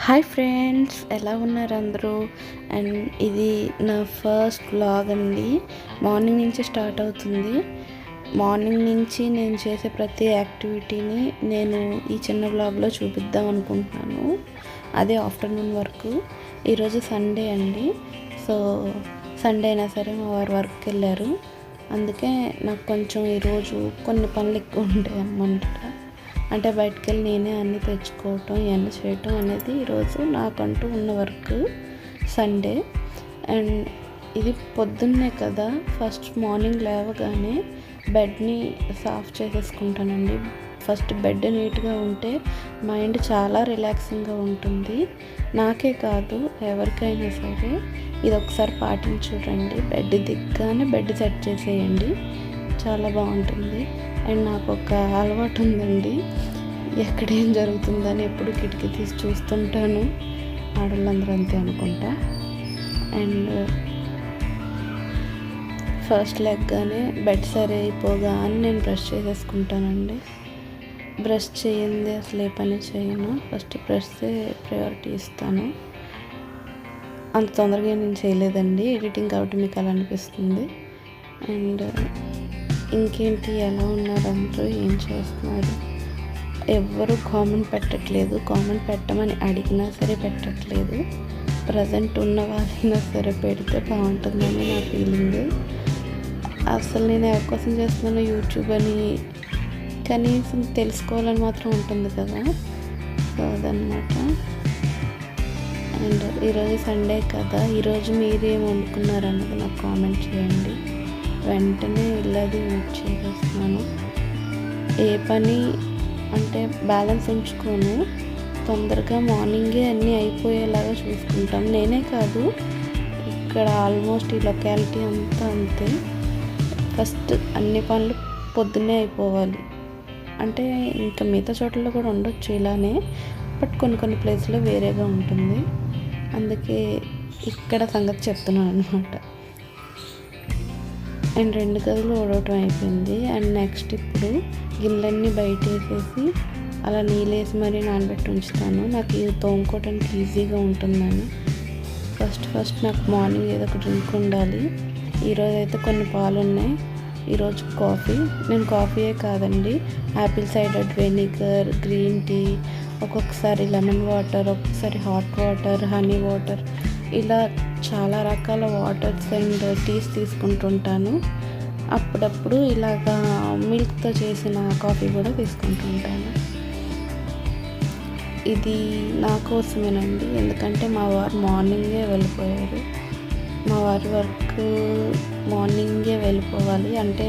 Hi friends, ఎలా ఉన్నారు అందరూ? అండ్ ఇది నా ఫస్ట్ వ్లాగ్ అండి. మార్నింగ్ నుంచి స్టార్ట్ అవుతుంది. మార్నింగ్ నుంచి నేను చేసే ప్రతి యాక్టివిటీని నేను ఈ చిన్న వ్లాగ్లో చూపిద్దాం అనుకుంటున్నాను. అదే ఆఫ్టర్నూన్ వరకు. ఈరోజు సండే అండి. సో సండే అయినా సరే మా వారు వర్క్కి వెళ్ళారు. అందుకే నాకు కొంచెం ఈరోజు కొన్ని పనులు ఎక్కువ ఉంటాయి అన్నమాట. అంటే బయటకు వెళ్ళి నేనే అన్నీ తెచ్చుకోవటం ఇవన్నీ చేయటం అనేది ఈరోజు నాకంటూ ఉన్న వర్క్ సండే. అండ్ ఇది పొద్దున్నే కదా, ఫస్ట్ మార్నింగ్ లేవగానే బెడ్ని సాఫ్ చేసేసుకుంటానండి. ఫస్ట్ బెడ్ నీట్గా ఉంటే మైండ్ చాలా రిలాక్సింగ్గా ఉంటుంది. నాకే కాదు, ఎవరికైనా సరే ఇది ఒకసారి పాటించుడండి. బెడ్ దిగ్గానే బెడ్ సెట్ చేసేయండి, చాలా బాగుంటుంది. అండ్ నాకు ఒక అలవాటు ఉందండి, ఎక్కడేం జరుగుతుందని ఎప్పుడు కిటికీ తీసి చూస్తుంటాను. ఆడవాళ్ళందరూ అంతే అనుకుంటా. అండ్ ఫస్ట్ లెగ్గానే బెడ్ సరి అయిపోగానే నేను బ్రష్ చేసేసుకుంటానండి. బ్రష్ చేయండి అసలు ఏ పని చేయను. ఫస్ట్ బ్రష్ే ప్రయారిటీ ఇస్తాను. అంత తొందరగా నేను చేయలేదండి, ఎడిటింగ్ కాబట్టి మీకు అలా అనిపిస్తుంది. అండ్ ఇంకేంటి, ఎలా ఉన్నారు అందరూ, ఏం చేస్తున్నారు? ఎవ్వరూ కామెంట్ పెట్టట్లేదు. కామెంట్ పెట్టమని అడిగినా సరే పెట్టట్లేదు. ప్రజెంట్ ఉన్న వాళ్ళైనా సరే పెడితే బాగుంటుందని నా ఫీలింగ్. అసలు నేను ఎవరి కోసం చేస్తున్నాను యూట్యూబ్ అని కనీసం తెలుసుకోవాలని మాత్రం ఉంటుంది కదా, సో అదనమాట. అండ్ ఈరోజు సండే కదా, ఈరోజు మీరేం వండుకున్నారు అన్నది నాకు కామెంట్ చేయండి. వెంటనే ఇల్లది యూజ్ చేసేస్తున్నాను. ఏ పని అంటే బ్యాలెన్స్ ఉంచుకోను. తొందరగా మార్నింగే అన్నీ అయిపోయేలాగా చూసుకుంటాం. నేనే కాదు, ఇక్కడ ఆల్మోస్ట్ ఈ లొకాలిటీ అంతా అంతే. ఫస్ట్ అన్ని పనులు పొద్దున్నే అయిపోవాలి. అంటే ఇంకా మిగతా చోట్ల కూడా ఉండొచ్చు ఇలానే, బట్ కొన్ని ప్లేస్లో వేరేగా ఉంటుంది. అందుకే ఇక్కడ సంగతి చెప్తున్నాను అనమాట. అండ్ 2 గదులు ఓడవటం అయిపోయింది. అండ్ నెక్స్ట్ ఇప్పుడు గిన్నెలన్నీ బయట వేసేసి అలా నీళ్ళేసి మరీ నానబెట్టి ఉంచుతాను. నాకు ఇది తోముకోవడానికి ఈజీగా ఉంటుందని. ఫస్ట్ నాకు మార్నింగ్ ఏదో ఒక డ్రింక్ ఉండాలి. ఈరోజు అయితే కొన్ని పాలు ఉన్నాయి, ఈరోజు కాఫీ. నేను కాఫీయే కాదండి, apple cider vinegar, green tea, ఒక్కొక్కసారి లెమన్ వాటర్, ఒక్కొక్కసారి హాట్ వాటర్, హనీ వాటర్, ఇలా చాలా రకాల వాటర్స్ అండ్ టీస్ తీసుకుంటుంటాను. అప్పుడప్పుడు ఇలాగా మిల్క్తో చేసిన కాఫీ కూడా తీసుకుంటుంటాను. ఇది నా కోసమేనండి, ఎందుకంటే మా వారు మార్నింగే వెళ్ళిపోయారు. మా వారి వర్క్ మార్నింగే వెళ్ళిపోవాలి, అంటే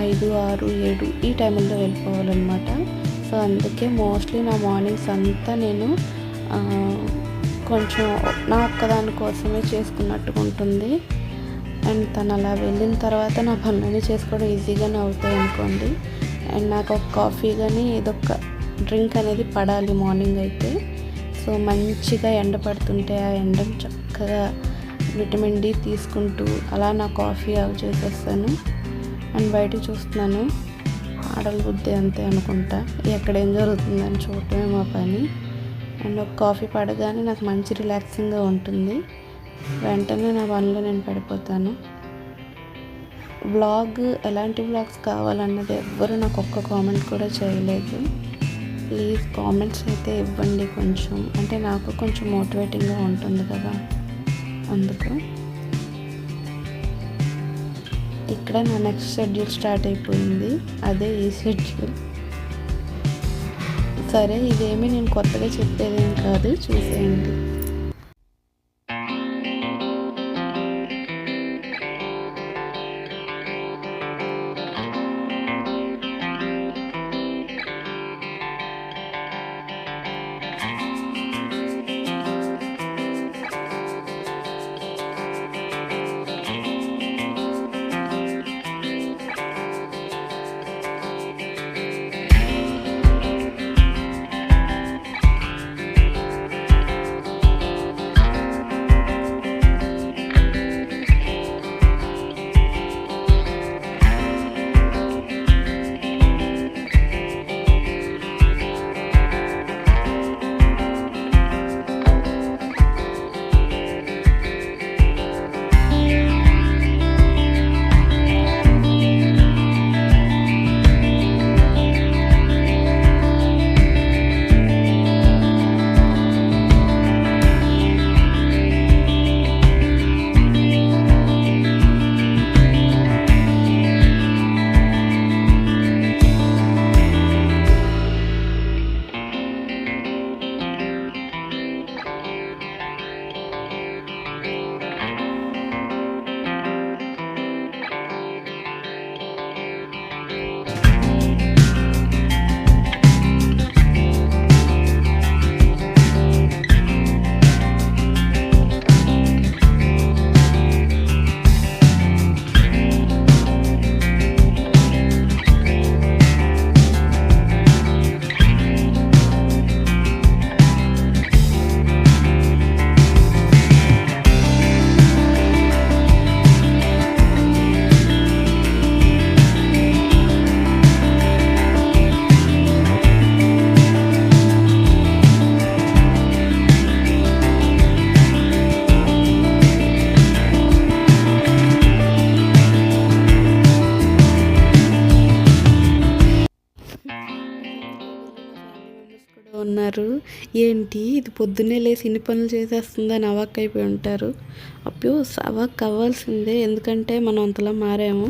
5, 6, 7 ఈ టైంలో వెళ్ళిపోవాలన్నమాట. సో అందుకే మోస్ట్లీ నా మార్నింగ్స్ అంతా నేను కొంచెం నా ఒక్కదాని కోసమే చేసుకున్నట్టుగా ఉంటుంది. అండ్ తను అలా వెళ్ళిన తర్వాత నా పనులన్నీ చేసుకోవడం ఈజీగానే అవుతాయి అనుకోండి. అండ్ నాకు ఒక కాఫీ కానీ ఏదొక డ్రింక్ అనేది పడాలి మార్నింగ్ అయితే. సో మంచిగా ఎండ పడుతుంటే ఆ ఎండను చక్కగా విటమిన్ డి తీసుకుంటూ అలా నా కాఫీ అవి చేసేస్తాను. అండ్ బయట చూస్తున్నాను, ఆడల బుద్ధి అంతే అనుకుంటా, ఎక్కడేం జరుగుతుందని చూడటమే మా పని. అండ్ ఒక కాఫీ పడగానే నాకు మంచి రిలాక్సింగ్గా ఉంటుంది. వెంటనే నా పనిలో నేను పడిపోతాను. వ్లాగ్ ఎలాంటి వ్లాగ్స్ కావాలన్నది ఎవ్వరు నాకు ఒక్క కామెంట్ కూడా చేయలేదు. ప్లీజ్ కామెంట్స్ అయితే ఇవ్వండి కొంచెం, అంటే నాకు కొంచెం మోటివేటింగ్గా ఉంటుంది కదా, అందుకు. ఇక్కడ నా నెక్స్ట్ షెడ్యూల్ స్టార్ట్ అయిపోయింది, అదే ఈ షెడ్యూల్. సరే, ఇదేమీ నేను కొత్తగా చెప్పేదేం కాదు, చూసేయండి. ఏంటి ఇది పొద్దున్నే లేసి ఇన్ని పనులు చేసేస్తుందని అవాక్ అయిపోయి ఉంటారు. అప్పుడు అవాక్ అవ్వాల్సిందే, ఎందుకంటే మనం అంతలా మారాము.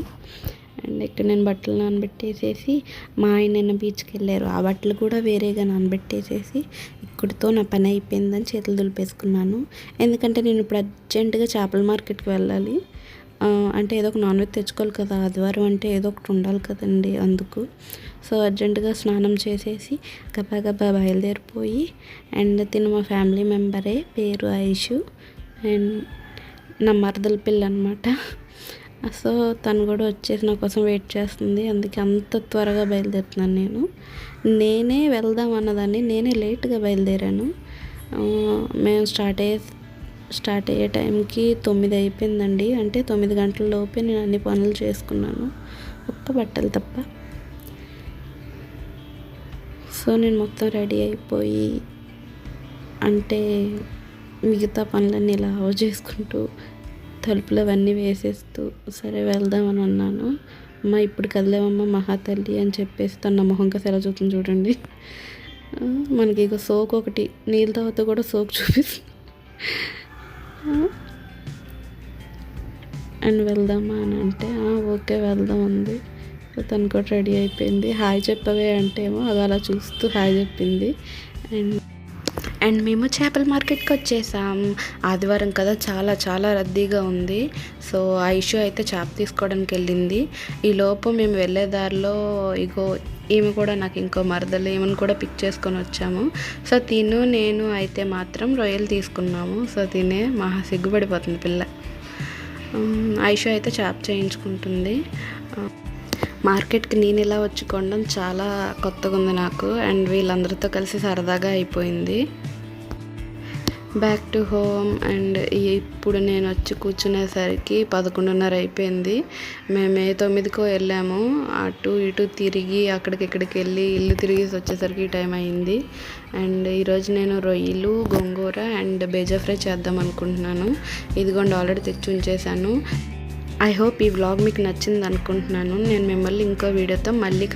అండ్ ఇక్కడ నేను బట్టలు నానబెట్టేసేసి మా ఆయన నిన్న బీచ్కి వెళ్ళారు, ఆ బట్టలు కూడా వేరేగా నానబెట్టేసేసి ఇక్కడితో నా పని అయిపోయిందని చేతులు దులిపేసుకున్నాను. ఎందుకంటే నేను ఇప్పుడు అర్జెంటుగా చేపల మార్కెట్కి వెళ్ళాలి. అంటే ఏదో ఒక నాన్ వెజ్ తెచ్చుకోవాలి కదా, ఆదివారం అంటే ఏదో ఒకటి ఉండాలి కదండి, అందుకు. సో అర్జెంటుగా స్నానం చేసేసి గబా బయలుదేరిపోయి, అండ్ తిను మా ఫ్యామిలీ మెంబరే, పేరు ఐషు, అండ్ నా మరదల పిల్ల అనమాట. సో తను కూడా వచ్చేసి నా కోసం వెయిట్ చేస్తుంది, అందుకే అంత త్వరగా బయలుదేరుతున్నాను. నేనే వెళ్దాం అన్నదాన్ని, నేనే లేట్గా బయలుదేరాను. మేము స్టార్ట్ అయ్యే టైంకి 9 అయిపోయిందండి. అంటే 9 గంటల లోపే నేను అన్ని పనులు చేసుకున్నాను, ఒక్క బట్టలు తప్ప. సో నేను మొత్తం రెడీ అయిపోయి, అంటే మిగతా పనులన్నీ ఇలా చేసుకుంటూ తలుపులు అవన్నీ వేసేస్తూ సరే వెళ్దామని అన్నాను. అమ్మ ఇప్పుడు కదిలేమమ్మ మహాతల్లి అని చెప్పేసి తన మొహంగా సెల చూస్తుంది చూడండి. మనకి ఇక సోకు ఒకటి నీళ్ళ తర్వాత కూడా సోకు చూపిస్తుంది. అండ్ వెళ్దామా అని అంటే ఓకే వెళ్దాం ఉంది. తను కూడా రెడీ అయిపోయింది. హాయ్ చెప్పవే అంటే ఏమో అది అలా చూస్తూ హాయ్ చెప్పింది. అండ్ మేము చేపల మార్కెట్కి వచ్చేసాం. ఆదివారం కదా, చాలా రద్దీగా ఉంది. సో ఐషు అయితే చేప తీసుకోవడానికి వెళ్ళింది. ఈ లోపు మేము వెళ్ళే దారిలో ఇగో ఈమె కూడా, నాకు ఇంకో మరదలు, ఈమెను కూడా పిక్ చేసుకొని వచ్చాము. సో నేను అయితే మాత్రం రొయ్యలు తీసుకున్నాము. సో తినే మహా సిగ్గుపడిపోతుంది పిల్ల. ఐషు అయితే చేప చేయించుకుంటుంది. మార్కెట్కి నేను ఇలా వచ్చి కొనడం చాలా కొత్తగా ఉంది నాకు, అండ్ వీళ్ళందరితో కలిసి సరదాగా అయిపోయింది. Back to home. అండ్ ఇప్పుడు నేను వచ్చి కూర్చునేసరికి 11:30 అయిపోయింది. మేము 9కో వెళ్ళాము, అటు ఇటు తిరిగి అక్కడికి వెళ్ళి ఇల్లు తిరిగేసి వచ్చేసరికి టైం అయింది. అండ్ ఈరోజు నేను రొయ్యలు, గోంగూర అండ్ బేజా ఫ్రై చేద్దాం అనుకుంటున్నాను. ఇదిగోండి ఆల్రెడీ తెచ్చి ఉంచేసాను. ఐ హోప్ ఈ వ్లాగ్ మీకు నచ్చింది అనుకుంటున్నాను. నేను మిమ్మల్ని ఇంకో వీడియోతో మళ్ళీ